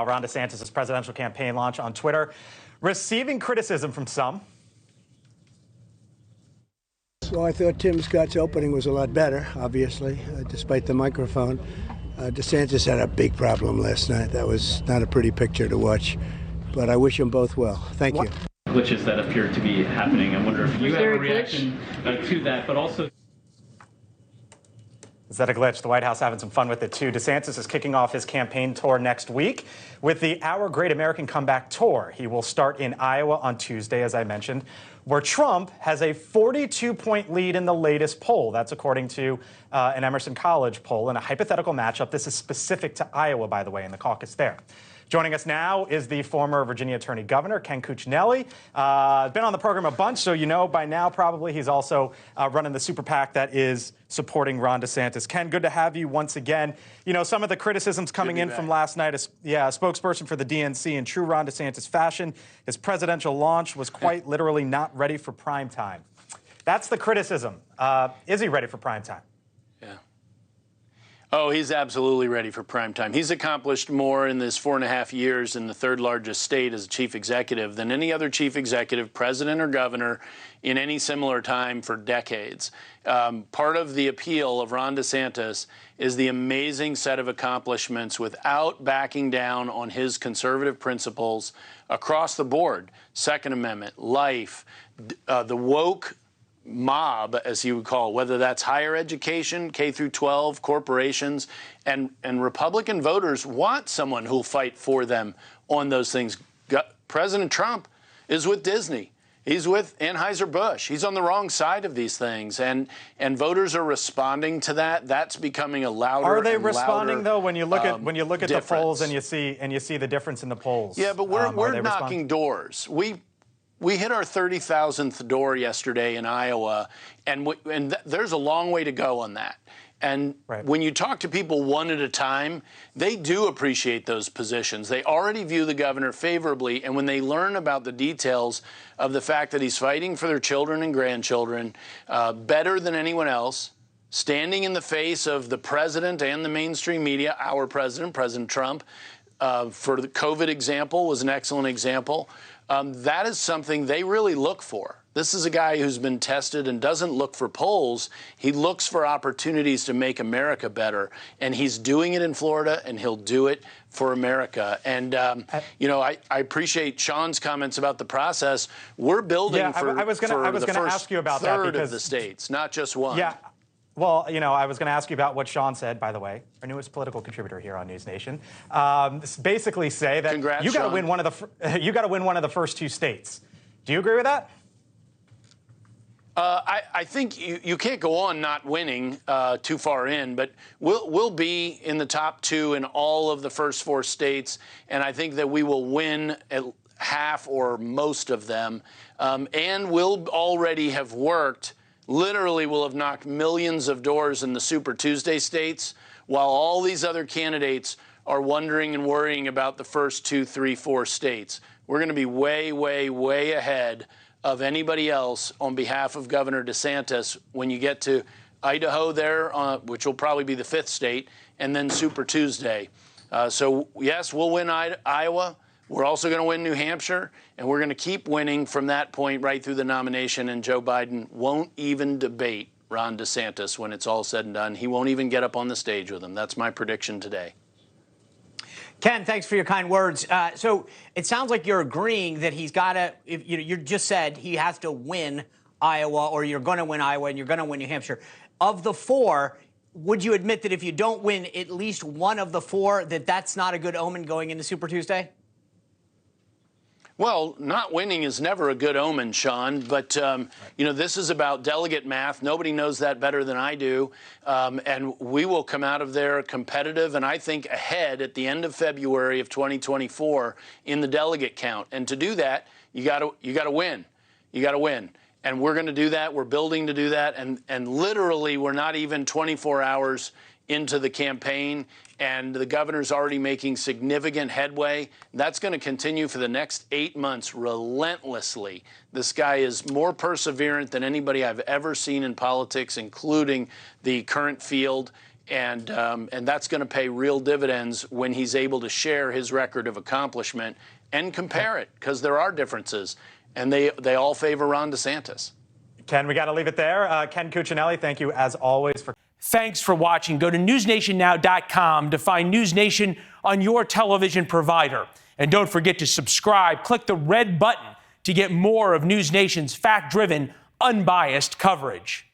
Ron DeSantis' presidential campaign launch on Twitter, receiving criticism from some. Well, I thought Tim Scott's opening was a lot better, obviously, despite the microphone. DeSantis had a big problem last night. That was not a pretty picture to watch, but I wish them both well. Thank you. Glitches that appear to be happening. I wonder if you have a reaction to that, but also... Is that a glitch? The White House having some fun with it, too. DeSantis is kicking off his campaign tour next week with the Our Great American Comeback Tour. He will start in Iowa on Tuesday, as I mentioned, where Trump has a 42-point lead in the latest poll. That's according to an Emerson College poll. In a hypothetical matchup, this is specific to Iowa, by the way, in the caucus there. Joining us now is the former Virginia Attorney Governor, Ken Cuccinelli. Been on the program a bunch, so you know by now probably he's also running the super PAC that is supporting Ron DeSantis. Ken, good to have you once again. You know, some of the criticisms coming in from last night is, a spokesperson for the DNC in true Ron DeSantis fashion. His presidential launch was quite literally not ready for prime time. That's the criticism. Is he ready for prime time? Oh, he's absolutely ready for prime time. He's accomplished more in this 4.5 years in the third largest state as a chief executive than any other chief executive, president or governor, in any similar time for decades. Part of the appeal of Ron DeSantis is the amazing set of accomplishments without backing down on his conservative principles across the board. Second Amendment, life, the woke mob, as you would call it, whether that's higher education, K through 12, corporations, and Republican voters want someone who'll fight for them on those things. President Trump is with Disney. He's with Anheuser-Busch. He's on the wrong side of these things, and voters are responding to that. That's becoming a louder. Are they responding though? When you look at the polls and you see the difference in the polls. Yeah, but we're knocking doors. We hit our 30,000th door yesterday in Iowa, and there's a long way to go on that. And when you talk to people one at a time, they do appreciate those positions. They already view the governor favorably, and when they learn about the details of the fact that he's fighting for their children and grandchildren better than anyone else, standing in the face of the president and the mainstream media, our president, President Trump, for the COVID example was an excellent example. That is something they really look for. This is a guy who's been tested and doesn't look for polls. He looks for opportunities to make America better. And he's doing it in Florida, and he'll do it for America. And, you know, I appreciate Sean's comments about the process. We're building for the first third of the states, not just one. Yeah. Well, you know, I was going to ask you about what Sean said, by the way, our newest political contributor here on NewsNation. Basically say that you got to win one of the first two states. Do you agree with that? I think you can't go on not winning too far in, but we'll be in the top two in all of the first four states, and I think that we will win at half or most of them, and we'll already have worked. Literally will have knocked millions of doors in the Super Tuesday states, while all these other candidates are wondering and worrying about the first 2, 3, 4 states. We're going to be way, way, way ahead of anybody else on behalf of Governor DeSantis when you get to Idaho there, which will probably be the 5th state, and then Super Tuesday. So, yes, we'll win Iowa. We're also going to win New Hampshire, and we're going to keep winning from that point right through the nomination, and Joe Biden won't even debate Ron DeSantis when it's all said and done. He won't even get up on the stage with him. That's my prediction today. Ken, thanks for your kind words. So it sounds like you're agreeing that he's got to, you just said he has to win Iowa, or you're going to win Iowa and you're going to win New Hampshire. Of the four, would you admit that if you don't win at least one of the four, that's not a good omen going into Super Tuesday? Well, not winning is never a good omen, Sean, but, you know, this is about delegate math. Nobody knows that better than I do, and we will come out of there competitive and I think ahead at the end of February of 2024 in the delegate count. And to do that, you got to win. You got to win. And we're going to do that. We're building to do that. And literally, we're not even 24 hours into the campaign, and the governor's already making significant headway. That's going to continue for the next 8 months relentlessly. This guy is more perseverant than anybody I've ever seen in politics, including the current field. And that's going to pay real dividends when he's able to share his record of accomplishment and compare it, because there are differences, and they all favor Ron DeSantis. Ken, we got to leave it there. Ken Cuccinelli, thank you as always for. Thanks for watching. Go to newsnationnow.com to find NewsNation on your television provider. And don't forget to subscribe. Click the red button to get more of NewsNation's fact-driven, unbiased coverage.